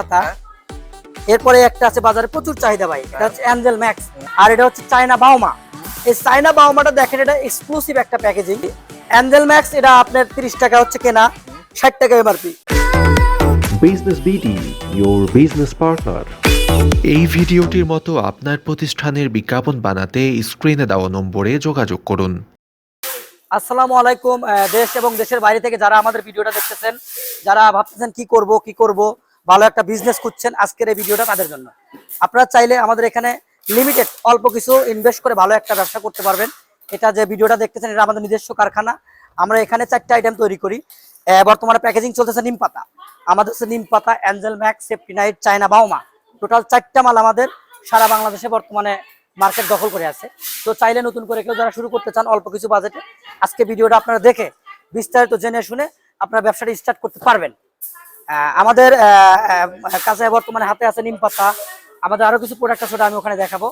পাতা, এরপরে একটা আছে বাজারে প্রচুর চাহিদা ভাই, এটা হচ্ছে অ্যাঞ্জেল ম্যাক্স, আর এটা হচ্ছে চায়না বাউমা। এই চায়না বাউমাটা দেখেন, এটা এক্সক্লুসিভ একটা প্যাকেজিং। অ্যাঞ্জেল ম্যাক্স এটা আপনার 30 টাকা হচ্ছে কেনা, 60 টাকা MRP. Business BD, your business partner। এই ভিডিওটির মতো আপনার প্রতিষ্ঠানের বিজ্ঞাপন বানাতে স্ক্রিনে দেওয়া নম্বরে যোগাযোগ করুন। আসসালামু আলাইকুম। দেশ এবং দেশের বাইরে থেকে যারা আমাদের ভিডিওটা দেখতেছেন, যারা ভাবতেছেন কি করব ভালো একটা বিজনেস খুঁজছেন, আজকের এই ভিডিওটা তাদের জন্য। আপনারা চাইলে আমাদের এখানে লিমিটেড অল্প কিছু ইনভেস্ট করে ভালো একটা ব্যবসা করতে পারবেন। এটা যে ভিডিওটা দেখতেছেন, এটা আমাদের নিজস্ব কারখানা। আমরা এখানে 4টা আইটেম তৈরি করি। বর্তমানে প্যাকেজিং চলতেছে নিম পাতা, আমাদের হচ্ছে নিম পাতা, অ্যাঞ্জেল ম্যাক্স, সেফটি নাইট, চায়না বাউমা। টোটাল 4টা মাল আমাদের সারা বাংলাদেশে বর্তমানে মার্কেট দখল করে আছে। তো চাইলে নতুন করে কেউ যারা শুরু করতে চান অল্প কিছু বাজেটে, আজকে ভিডিওটা আপনারা দেখে বিস্তারিত জেনে শুনে আপনারা ব্যবসাটা স্টার্ট করতে পারবেন। আমাদের কাছে বর্তমানে হাতে আছে নিম পাতা, আমাদের আরো কিছু প্রোডাক্ট আছে, আমি ওখানে দেখাবো।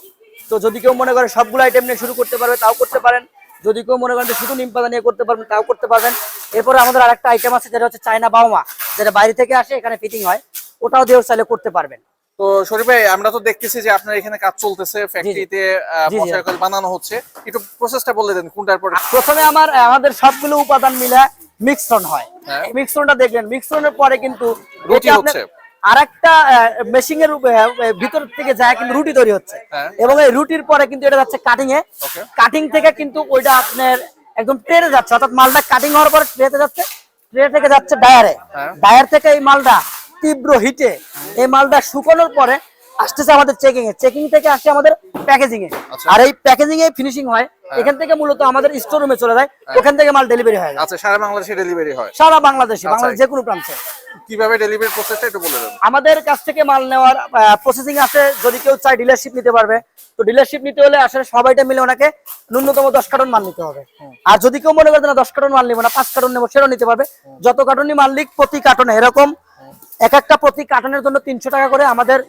তো যদি কেউ মনে করে সবগুলো আইটেম নিয়ে শুরু করতে পারবে তাও করতে পারেন, যদি কেউ মনে করেন যে শুধু নিম পাতা নিয়ে করতে পারবেন তাও করতে পারবেন। এরপরে আমাদের আরেকটা আইটেম আছে যেটা হচ্ছে চায়না বাউমা, যেটা বাইরে থেকে আসে, এখানে ফিটিং হয়, ওটাও দিয়েও চাইলে করতে পারবেন। তো শরীফ ভাই, আমরা তো দেখতেছি যে আপনার এখানে কাজ চলতেছে, ফ্যাক্টরিতে মশারি বানানো হচ্ছে, একটু প্রসেসটা বলে দেন কোনটার পর। প্রথমে আমাদের সবগুলো উপাদান মিলে মিক্সন হয়। মিক্সনটা দেখলেন, মিক্সনের পরে কিন্তু রুটি হচ্ছে, আরেকটা মেশিং এর ভিতর থেকে যায় কিন্তু রুটি তৈরি হচ্ছে, এবং এই রুটির পরে কিন্তু এটা যাচ্ছে কাটিং এ। কাটিং থেকে কিন্তু ওইটা আপনার একদম ট্রেতে যাচ্ছে, অর্থাৎ মালটা কাটিং হওয়ার পরে ট্রেতে যাচ্ছে, ট্রে থেকে যাচ্ছে ডায়ারে, ডায়ার থেকে এই মালটা তীব্র হিটে এই মালটা শুকানোর পরে আসতেছে আমাদের চেকিং এ, চেকিং থেকে আসছে আমাদের প্যাকেজিং এ, আর এই প্যাকেজিং এ ফিনিশিং হয়। এখান থেকে মূলত আমাদের স্টোর রুমে চলে যায়, ওখান থেকে মাল ডেলিভারি হয়। আচ্ছা, সারা বাংলাদেশে ডেলিভারি হয়? সারা বাংলাদেশে, বাংলাদেশ যে কোনো প্রান্তে। কিভাবে ডেলিভারি প্রসেসটা একটু বলে দেন। আমাদের কাছ থেকে মাল নেওয়ার প্রসেসিং আছে, যদি কেউ চায় ডিলারশিপ নিতে পারবে। তো ডিলারশিপ নিতে হলে আসলে সবাইটা মিলে ওনাকে ন্যূনতম 10 কার্টন মাল নিতে হবে। আর যদি কেউ মনে করে না 10 কার্টন মাল নিব না, 5 কার্টন নেবো, সেটাও নিতে পারবে। যত কার্টনই মাল লিখ প্রতি কার্টনে এরকম এক একটা প্রতি কার্টনের জন্য 300 টাকা করে আমাদের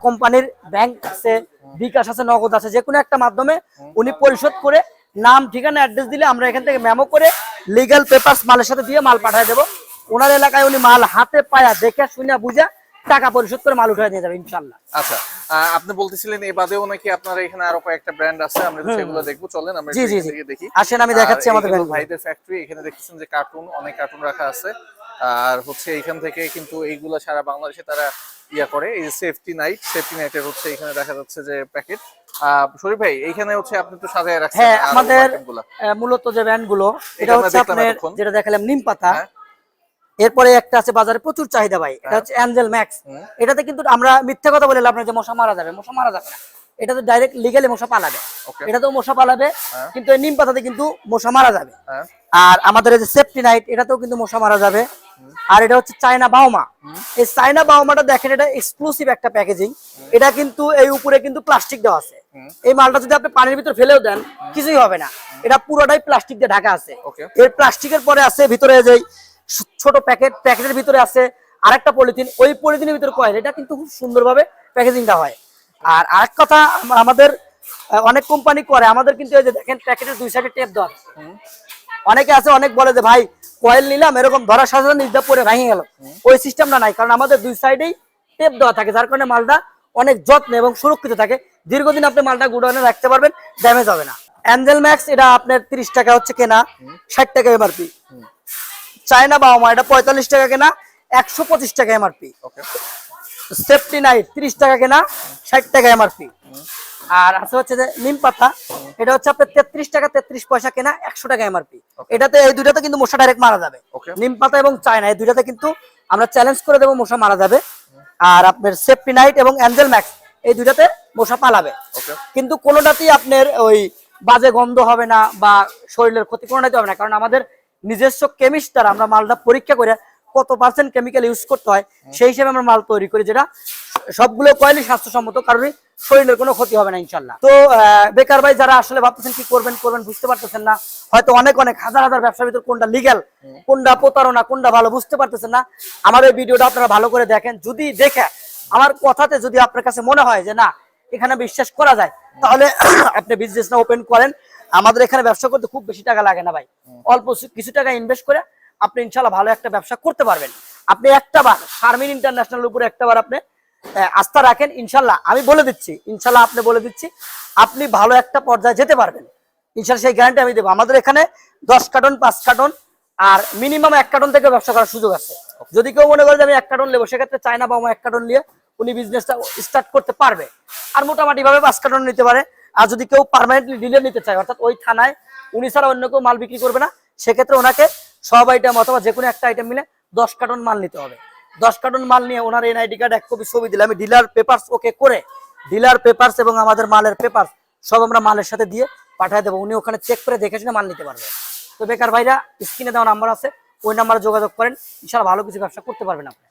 কোম্পানির ব্যাংক আছে, বিকাশ আছে, নগদ আছে, যে কোনো একটা মাধ্যমে উনি পরিশোধ করে নাম, ঠিকানা, অ্যাড্রেস দিলে আমরা এখান থেকে মেমো করে লিগ্যাল পেপারস মালের সাথে দিয়ে মাল পাঠিয়ে দেবো। ওনার এলাকায় উনি মাল হাতে পায়া দেখে শুনে বুঝা টাকা পরিশোধ করে মাল উঠে নিয়ে যাবে ইনশাআল্লাহ। আচ্ছা, আপনি বলতেছিলেন এই বাদেও নাকি আপনার এখানে আরো কয়েকটা ব্র্যান্ড আছে, আমরা সেগুলো দেখবো, চলেন আমরা দেখি। আসেন, আমি দেখাচ্ছি আমাদের ভাইদের ফ্যাক্টরি। এখানে দেখতেছেন যে কার্টুন, অনেক কার্টুন রাখা আছে, আর হচ্ছে এখান থেকে কিন্তু এইগুলা সারা বাংলাদেশে তারা করে। এই যে সেফটি নাইটের হচ্ছে এখানে দেখা যাচ্ছে যে প্যাকেট। শরীফ ভাই, এইখানে হচ্ছে আপনি তো সাজায় রাখছেন। হ্যাঁ, আমাদের মূলত যে ব্র্যান্ড গুলো, এটা হচ্ছে আপনার যেটা দেখালাম নিম পাতা, এরপরে একটা আছে বাজারে প্রচুর চাহিদা ভাই, এটা হচ্ছে অ্যাঞ্জেল ম্যাক্স। এটাতে কিন্তু আমরা মিথ্যা কথা বলে লাভ নাই যে মশা মারা যাবে, মশা মারা যাবে না। এটাতে ডাইরেক্ট লিগ্যালি মশা পালাবে, এটাতেও মশা পালাবে, কিন্তু এই নিম পাতাতে কিন্তু মশা মারা যাবে। আর আমাদের এই যে সেফটি নাইট, এটাতেও কিন্তু মশা মারা যাবে। আর এটা হচ্ছে চায়না বাউমা। এই চায়না বাউমাটা দেখেন, এটা এক্সক্লুসিভ একটা প্যাকেজিং। এটা কিন্তু এই উপরে কিন্তু প্লাস্টিক দেওয়া আছে। এই মালটা যদি আপনি পানির ভিতর ফেলেও দেন কিছুই হবে না, এটা পুরোটাই প্লাস্টিক দিয়ে ঢাকা আছে। এর প্লাস্টিকের পরে আছে ভিতরে যে ছোট প্যাকেটের ভিতরে আছে আরেকটা পলিথিন, ওই পলিথিনের ভিতরে কয়েল। এটা কিন্তু খুব সুন্দরভাবে প্যাকেজিংটা হয়। আর আরেক কথা, আমাদের অনেক কোম্পানি করে, আমাদের কিন্তু এই যে দেখেন প্যাকেটের 2 সাইডে টেপ দেওয়া। অনেকে আছে, অনেক বলে যে ভাই কয়েল নিলাম, এরকম ধরার সাথে নিজটা পরে ভেঙে গেল, ওই সিস্টেমটা নাই, কারণ আমাদের 2 সাইডেই টেপ দেওয়া থাকে, যার কারণে মালটা অনেক যত্ন এবং সুরক্ষিত থাকে। দীর্ঘদিন আপনি মালটা গুডাউনে রাখতে পারবেন, ড্যামেজ হবে না। অ্যাঞ্জেল ম্যাক্স এটা আপনার 30 টাকা হচ্ছে কেনা, 60 টাকা এমআরপি। চায়না বাউমা এটা 45 টাকা কেনা, 125 টাকা এমআরপি। সেফটি নাইট 30 টাকা কেনা, 60 টাকা এমআরপি। আর আছে হচ্ছে যে নিম পাতা, এটা হচ্ছে আপনার 33 টাকা 33 পয়সা কেনা, 100 টাকা এমআরপি। এটাতে এই দুইটাতে কিন্তু মশা ডাইরেক্ট মারা যাবে। নিম পাতা এবং চায়না এই দুইটাতে কিন্তু আমরা চ্যালেঞ্জ করে দেবো মশা মারা যাবে। আর আপনার সেফটি নাইট এবং অ্যাঞ্জেল ম্যাক্স এই দুইটাতে মশা পালাবে, কিন্তু কোনোটাতেই আপনার ওই বাজে গন্ধ হবে না বা শরীরের ক্ষতি কোনোটাতে হবে না, কারণ আমাদের নিজস্ব কেমিস্ট দ্বারা আমরা মালটা পরীক্ষা করে কত পার্সেন্ট কেমিক্যাল ইউজ করতে হয় সেই হিসেবে আমরা মাল তৈরি করি, যেটা সবগুলো কয়েলই স্বাস্থ্যসম্মত, কারণ শরীরের কোনো ক্ষতি হবে না ইনশাল্লাহ। তো বেকার ভাই যারা আসলে ভাবতেছেন কি করবেন বুঝতে পারতেছেন না, হয়তো অনেক হাজার হাজার ব্যবসার ভিতর কোনটা লিগ্যাল, কোনটা প্রতারণা, কোনটা ভালো বুঝতে পারতেছেন না, আমাদের ভিডিওটা আপনারা ভালো করে দেখেন। যদি দেখে আমার কথাতে যদি আপনার কাছে মনে হয় যে না এখানে বিশ্বাস করা যায়, তাহলে আপনি বিজনেসটা ওপেন করেন। আমাদের এখানে ব্যবসা করতে খুব বেশি টাকা লাগে না ভাই, অল্প কিছু টাকা ইনভেস্ট করে আপনি ইনশাল্লাহ ভালো একটা ব্যবসা করতে পারবেন। আপনি একটা বার শারমিন ইন্টারন্যাশনাল উপরে একটা বার আপনি আস্থা রাখেন, ইনশাল্লাহ আমি বলে দিচ্ছি, ইনশাল্লাহ আপনি বলে দিচ্ছি আপনি ভালো একটা পর্যায়ে যেতে পারবেন ইনশাল্লাহ, সেই গ্যারান্টি আমি দেবো। আমাদের এখানে 10 কার্টন 5 কার্টন আর মিনিমাম 1 কার্টন থেকে ব্যবসা করার সুযোগ আছে। যদি কেউ মনে করে যে আমি 1 কার্টন নেবো, সেক্ষেত্রে চায়না বা 1 কার্টন নিয়ে উনি বিজনেসটা স্টার্ট করতে পারবে, আর মোটামুটি ভাবে 5 কার্টন নিতে পারে। আর যদি কেউ পার্মানেন্টলি ডিলার নিতে চায়, অর্থাৎ ওই থানায় উনি ছাড়া অন্য কেউ মাল বিক্রি করবে না, সেক্ষেত্রে ওনাকে সব আইটেম অথবা যে কোনো একটা আইটেম মিলে 10 কার্টন মাল নিতে হবে। 10 কার্টন মাল নিয়ে ওনার এনআইডি কার্ড 1 কপি ছবি দিলে আমি ডিলার পেপারস ওকে করে, ডিলার পেপারস এবং আমাদের মালের পেপারস সব আমরা মালের সাথে দিয়ে পাঠিয়ে দেবো, উনি ওখানে চেক করে দেখে শুনে মাল নিতে পারবে। তো বেকার ভাইরা স্ক্রিনে দেওয়া নাম্বার আছে, ওই নাম্বারে যোগাযোগ করেন, ইনশাআল্লাহ ভালো কিছু ব্যবসা করতে পারবেন আপনি।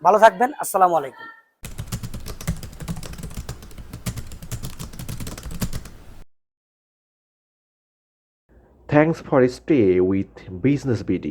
ভালো থাকবেন, আসসালামু আলাইকুম। Thanks for stay with Business BD.